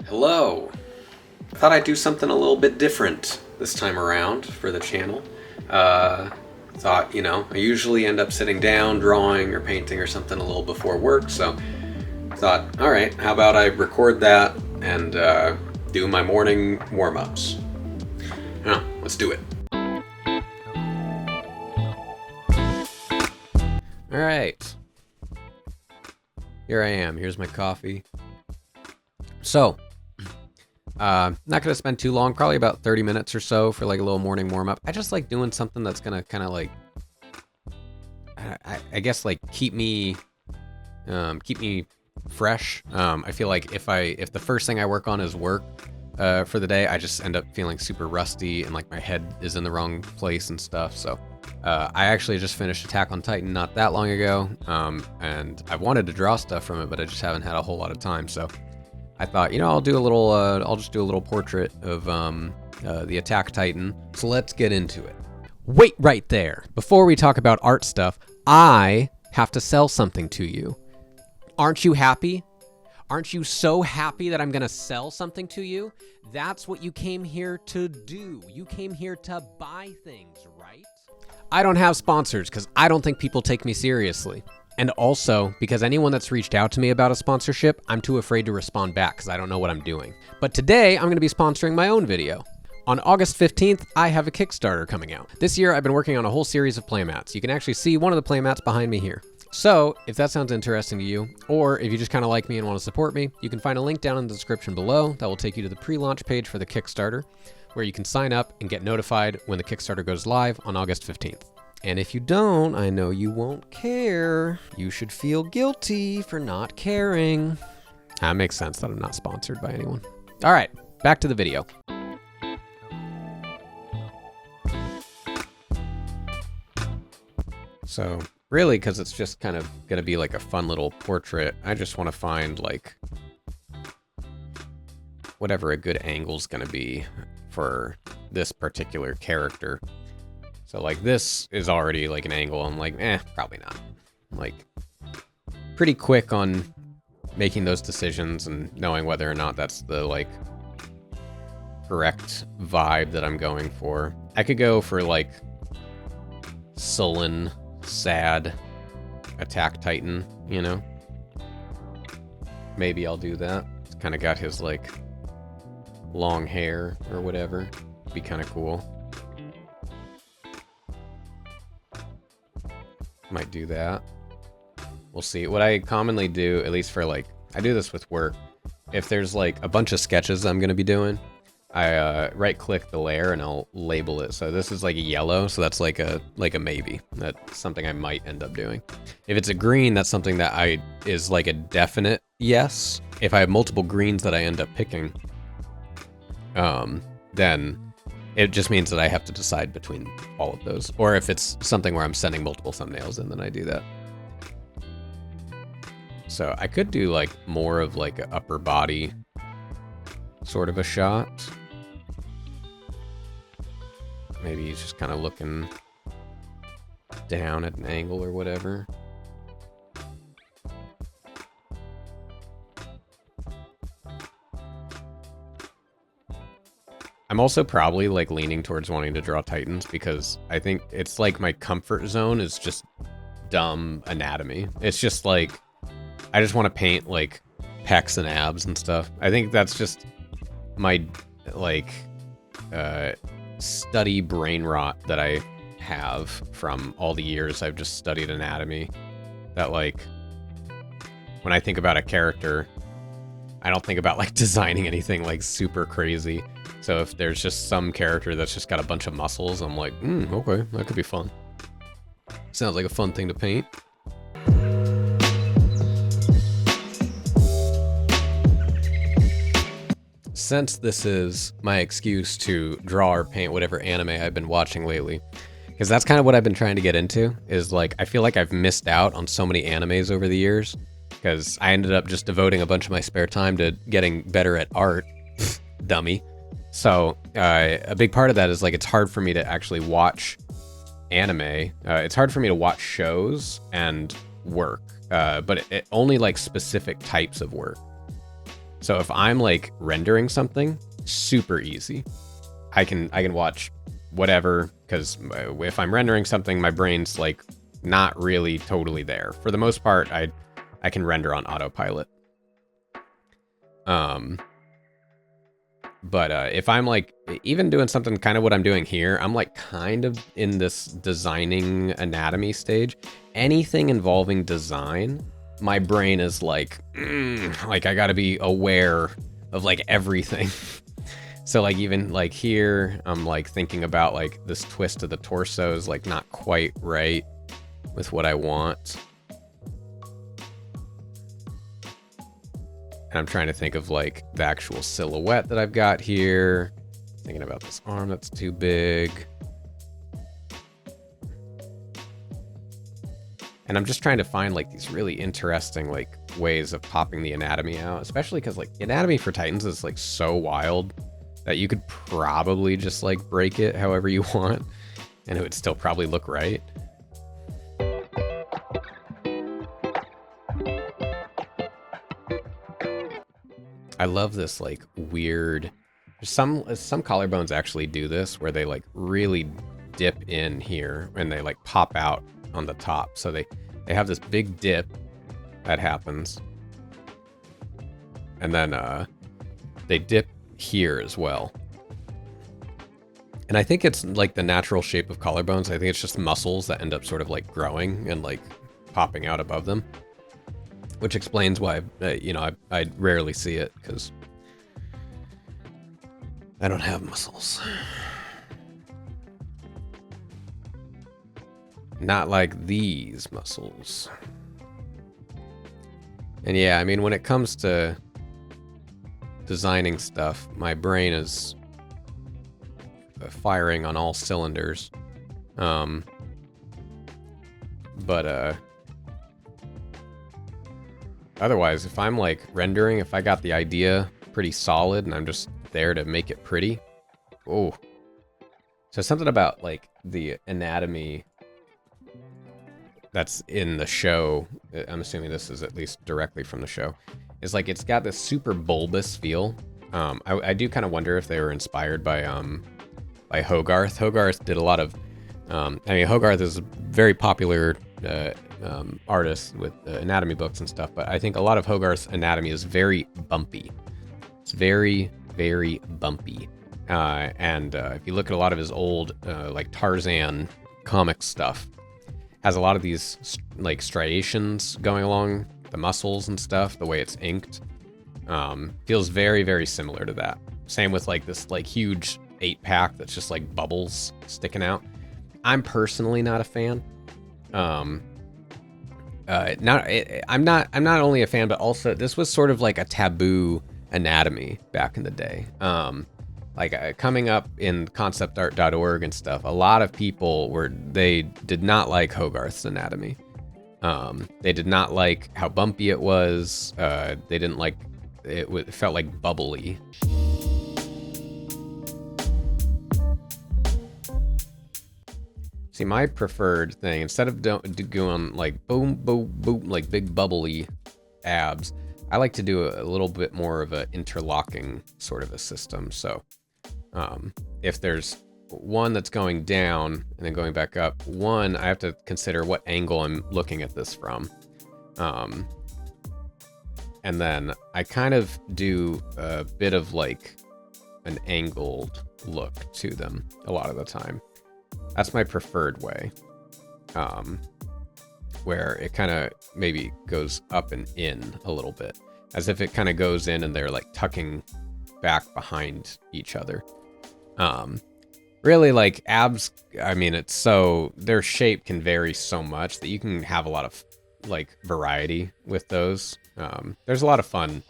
Hello! I thought I'd do something a little bit different this time around for the channel. Thought, I usually end up sitting down, drawing or painting or something a little before work, so thought, alright, how about I record that and do my morning warm-ups. Let's do it. Alright. Here I am. Here's my coffee. So, not going to spend too long, probably about 30 minutes or so for like a little morning warm-up. I just like doing something that's going to kind of like, I guess like keep me fresh. I feel like if the first thing I work on is work for the day, I just end up feeling super rusty and like my head is in the wrong place and stuff. So I actually just finished Attack on Titan not that long ago, and I've wanted to draw stuff from it, but I just haven't had a whole lot of time. So I thought, I'll just do a little portrait of the Attack Titan. So let's get into it. Wait right there. Before we talk about art stuff, I have to sell something to you. Aren't you happy? Aren't you so happy that I'm gonna sell something to you? That's what you came here to do. You came here to buy things, right? I don't have sponsors because I don't think people take me seriously. And also, because anyone that's reached out to me about a sponsorship, I'm too afraid to respond back because I don't know what I'm doing. But today, I'm going to be sponsoring my own video. On August 15th, I have a Kickstarter coming out. This year, I've been working on a whole series of playmats. You can actually see one of the playmats behind me here. So, if that sounds interesting to you, or if you just kind of like me and want to support me, you can find a link down in the description below that will take you to the pre-launch page for the Kickstarter, where you can sign up and get notified when the Kickstarter goes live on August 15th. And if you don't, I know you won't care. You should feel guilty for not caring. That makes sense that I'm not sponsored by anyone. All right, back to the video. So really, because it's just kind of going to be like a fun little portrait, I just want to find like whatever a good angle's going to be for this particular character. So like this is already like an angle. I'm like, probably not. I'm like pretty quick on making those decisions and knowing whether or not that's the like correct vibe that I'm going for. I could go for like sullen, sad Attack Titan, Maybe I'll do that. It's kind of got his like long hair or whatever. Be kind of cool. Might do that. We'll see. What I commonly do, at least for like, I do this with work. If there's like a bunch of sketches I'm going to be doing, I right click the layer and I'll label it. So this is like a yellow. So that's like a maybe. That's something I might end up doing. If it's a green, that's something that is like a definite yes. If I have multiple greens that I end up picking, then it just means that I have to decide between all of those. Or if it's something where I'm sending multiple thumbnails in, then I do that. So I could do like more of like an upper body sort of a shot. Maybe he's just kind of looking down at an angle or whatever. I'm also probably like leaning towards wanting to draw Titans because I think it's like my comfort zone is just dumb anatomy. It's just like, I just want to paint like pecs and abs and stuff. I think that's just my like study brain rot that I have from all the years I've just studied anatomy. That like, when I think about a character, I don't think about like designing anything like super crazy. So if there's just some character that's just got a bunch of muscles, I'm like, okay, that could be fun. Sounds like a fun thing to paint. Since this is my excuse to draw or paint whatever anime I've been watching lately, because that's kind of what I've been trying to get into, is like, I feel like I've missed out on so many animes over the years, because I ended up just devoting a bunch of my spare time to getting better at art. Dummy. So a big part of that is like, it's hard for me to actually watch anime. It's hard for me to watch shows and work, but it only like specific types of work. So if I'm like rendering something, super easy. I can watch whatever, because if I'm rendering something, my brain's like not really totally there. For the most part, I can render on autopilot. But if I'm like even doing something kind of what I'm doing here, I'm like kind of in this designing anatomy stage. Anything involving design, my brain is like I gotta be aware of like everything. So like even like here, I'm like thinking about like this twist of the torso is like not quite right with what I want. And I'm trying to think of like the actual silhouette that I've got here. Thinking about this arm that's too big. And I'm just trying to find like these really interesting like ways of popping the anatomy out, especially because like anatomy for Titans is like so wild that you could probably just like break it however you want and it would still probably look right. I love this like weird, some collarbones actually do this where they like really dip in here and they like pop out on the top. So they have this big dip that happens. And then they dip here as well. And I think it's like the natural shape of collarbones. I think it's just muscles that end up sort of like growing and like popping out above them. Which explains why, you know, I rarely see it, because I don't have muscles. Not like these muscles. And yeah, I mean, when it comes to designing stuff, my brain is firing on all cylinders. Otherwise, if I'm like rendering, if I got the idea pretty solid and I'm just there to make it pretty, oh. So something about like the anatomy that's in the show, I'm assuming this is at least directly from the show, is like it's got this super bulbous feel. I do kind of wonder if they were inspired by Hogarth. Hogarth did a lot of, I mean, Hogarth is a very popular artist with anatomy books and stuff, but I think a lot of Hogarth's anatomy is very bumpy. It's very, very bumpy. And if you look at a lot of his old like Tarzan comic stuff, has a lot of these like striations going along the muscles and stuff, the way it's inked. Feels very, very similar to that. Same with like this like huge 8-pack that's just like bubbles sticking out. I'm personally not a fan. I'm not only a fan, but also this was sort of like a taboo anatomy back in the day. Coming up in conceptart.org and stuff, a lot of people they did not like Hogarth's anatomy. They did not like how bumpy it was. They didn't like it. It felt like bubbly. See, my preferred thing, instead of going like boom, boom, boom, like big bubbly abs, I like to do a little bit more of an interlocking sort of a system. So if there's one that's going down and then going back up, one, I have to consider what angle I'm looking at this from. And then I kind of do a bit of like an angled look to them a lot of the time. That's my preferred way, where it kind of maybe goes up and in a little bit, as if it kind of goes in and they're like tucking back behind each other. Really, like abs, I mean, their shape can vary so much that you can have a lot of like variety with those. There's a lot of fun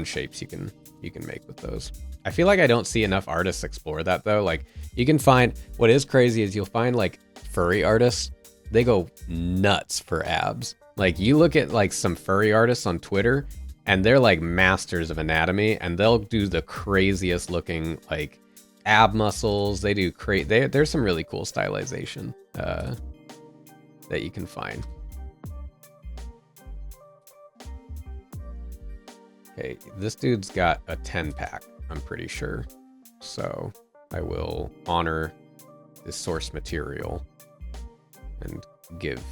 shapes you can make with those. I feel like I don't see enough artists explore that though. Like you can find, what is crazy is you'll find like furry artists, they go nuts for abs. Like you look at like some furry artists on Twitter and they're like masters of anatomy and they'll do the craziest looking like ab muscles. They do there's some really cool stylization that you can find. Okay, this dude's got a 10 pack, I'm pretty sure. So I will honor the source material and give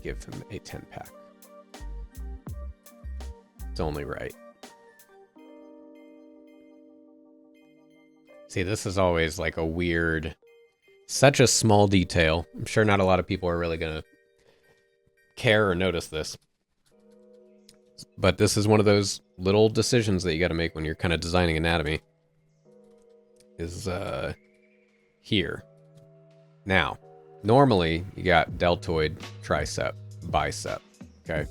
him a 10 pack. It's only right. See, this is always like a weird, such a small detail. I'm sure not a lot of people are really gonna care or notice this. But this is one of those little decisions that you gotta make when you're kind of designing anatomy. Is here. Now, normally you got deltoid, tricep, bicep, okay?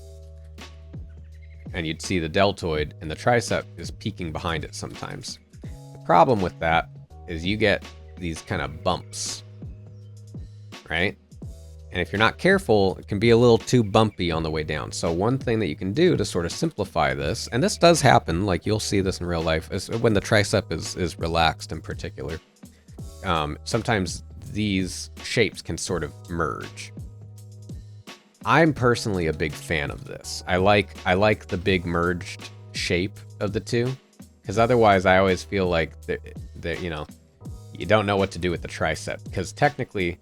And you'd see the deltoid and the tricep is peeking behind it sometimes. The problem with that is you get these kind of bumps, right? And if you're not careful, it can be a little too bumpy on the way down. So one thing that you can do to sort of simplify this, and this does happen, like you'll see this in real life, is when the tricep is relaxed in particular. Sometimes these shapes can sort of merge. I'm personally a big fan of this. I like the big merged shape of the two, because otherwise I always feel like that you know, you don't know what to do with the tricep, because technically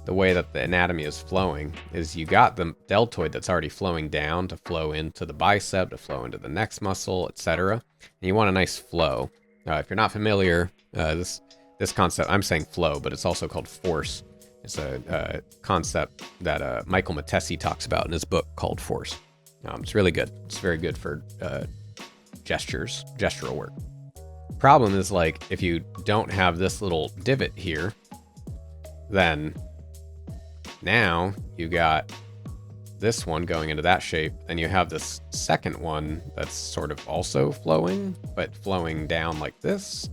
the way that the anatomy is flowing is you got the deltoid that's already flowing down to flow into the bicep, to flow into the next muscle, etc. And you want a nice flow. If you're not familiar, this concept, I'm saying flow, but it's also called force. It's a concept that Michael Matesi talks about in his book called Force. It's really good. It's very good for gestural work. Problem is, like, if you don't have this little divot here, then now you got this one going into that shape, and you have this second one that's sort of also flowing, but flowing down like this.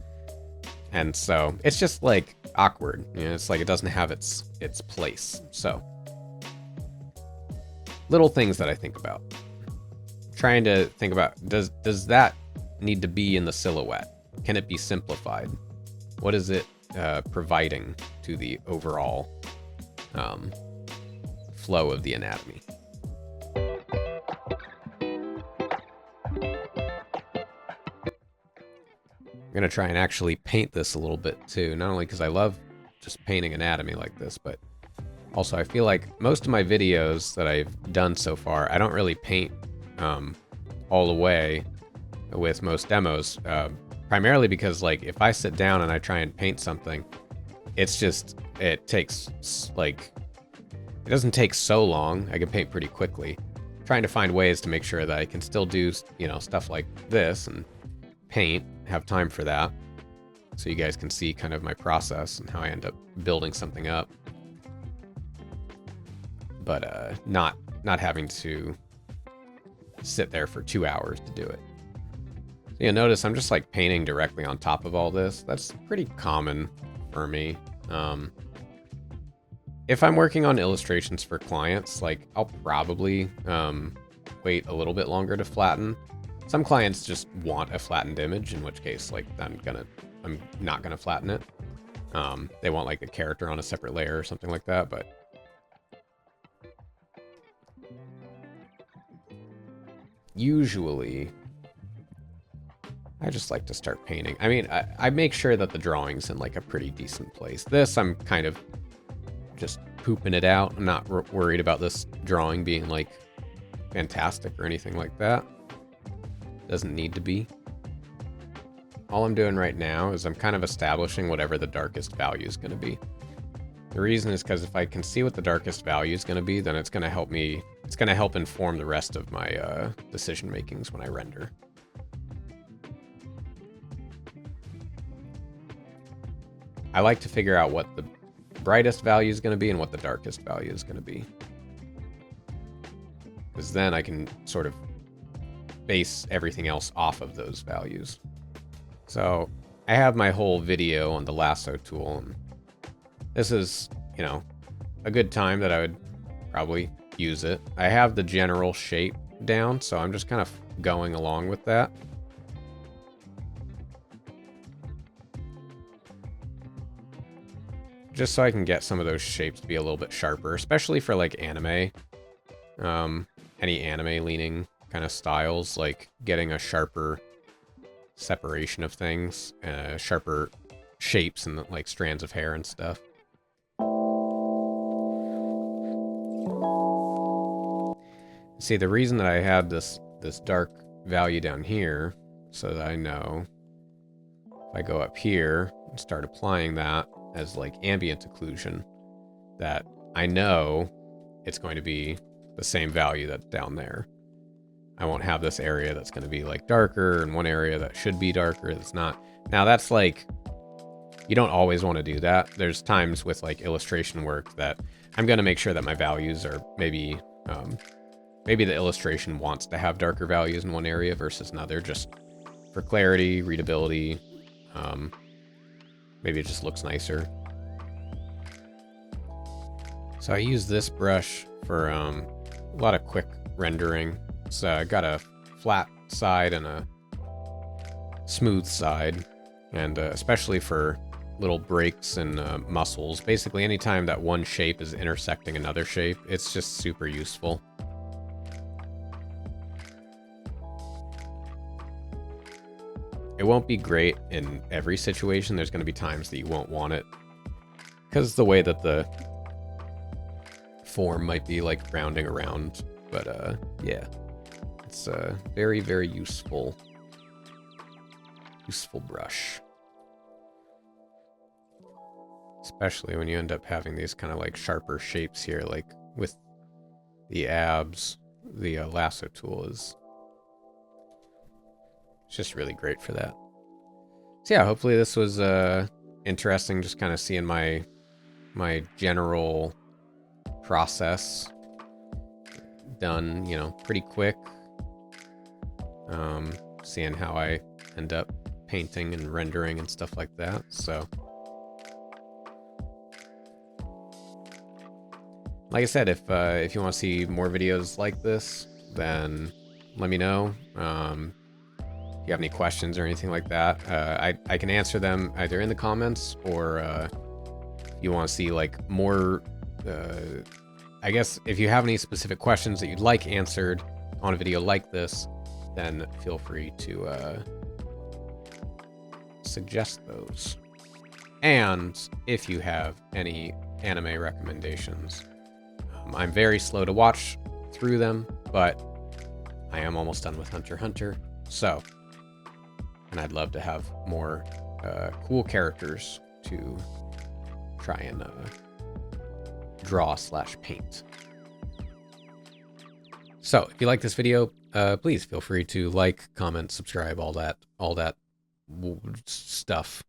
And so it's just like awkward. You know, it's like it doesn't have its place. So little things that I think about. Trying to think about, does that need to be in the silhouette? Can it be simplified? What is it providing to the overall flow of the anatomy? I'm gonna try and actually paint this a little bit too, not only because I love just painting anatomy like this, but also I feel like most of my videos that I've done so far, I don't really paint all the way with most demos, primarily because, like, if I sit down and I try and paint something, it's just, it takes, like, it doesn't take so long. I can paint pretty quickly. I'm trying to find ways to make sure that I can still do, you know, stuff like this and paint, have time for that, so you guys can see kind of my process and how I end up building something up, but not having to sit there for 2 hours to do it. So you'll notice I'm just like painting directly on top of all this. That's pretty common for me. If I'm working on illustrations for clients, like, I'll probably wait a little bit longer to flatten. Some clients just want a flattened image, in which case, like, I'm not gonna flatten it. They want like a character on a separate layer or something like that, but usually I just like to start painting. I mean, I make sure that the drawing's in like a pretty decent place. This, I'm kind of just pooping it out. I'm not worried about this drawing being like fantastic or anything like that. Doesn't need to be. All I'm doing right now is I'm kind of establishing whatever the darkest value is going to be. The reason is because if I can see what the darkest value is going to be, then it's going to help me, it's going to help inform the rest of my decision makings when I render. I like to figure out what the brightest value is going to be and what the darkest value is going to be, because then I can sort of base everything else off of those values. So I have my whole video on the lasso tool, and this is, you know, a good time that I would probably use it. I have the general shape down, so I'm just kind of going along with that. Just so I can get some of those shapes to be a little bit sharper, especially for like anime. Any anime leaning kind of styles, like getting a sharper separation of things, sharper shapes and like strands of hair and stuff. See, the reason that I had this dark value down here, so that I know if I go up here and start applying that as like ambient occlusion, that I know it's going to be the same value that's down there. I won't have this area that's going to be like darker and one area that should be darker that's not. Now that's like, you don't always want to do that. There's times with like illustration work that I'm going to make sure that my values are maybe the illustration wants to have darker values in one area versus another, just for clarity, readability. Maybe it just looks nicer. So I use this brush for a lot of quick rendering. So I got a flat side and a smooth side, and especially for little breaks and muscles. Basically, anytime that one shape is intersecting another shape, it's just super useful. It won't be great in every situation. There's going to be times that you won't want it, because the way that the form might be like rounding around. But yeah, it's a very, very useful brush. Especially when you end up having these kind of like sharper shapes here, like with the abs, the lasso tool is just really great for that. So yeah, hopefully this was interesting, just kind of seeing my general process done, you know, pretty quick. Seeing how I end up painting and rendering and stuff like that. So like I said, if you want to see more videos like this, then let me know. If you have any questions or anything like that, I can answer them either in the comments, or if you want to see like more, I guess if you have any specific questions that you'd like answered on a video like this, then feel free to suggest those. And if you have any anime recommendations, I'm very slow to watch through them, but I am almost done with Hunter x Hunter, so, and I'd love to have more cool characters to try and draw/paint. So if you like this video, please feel free to like, comment, subscribe, all that stuff.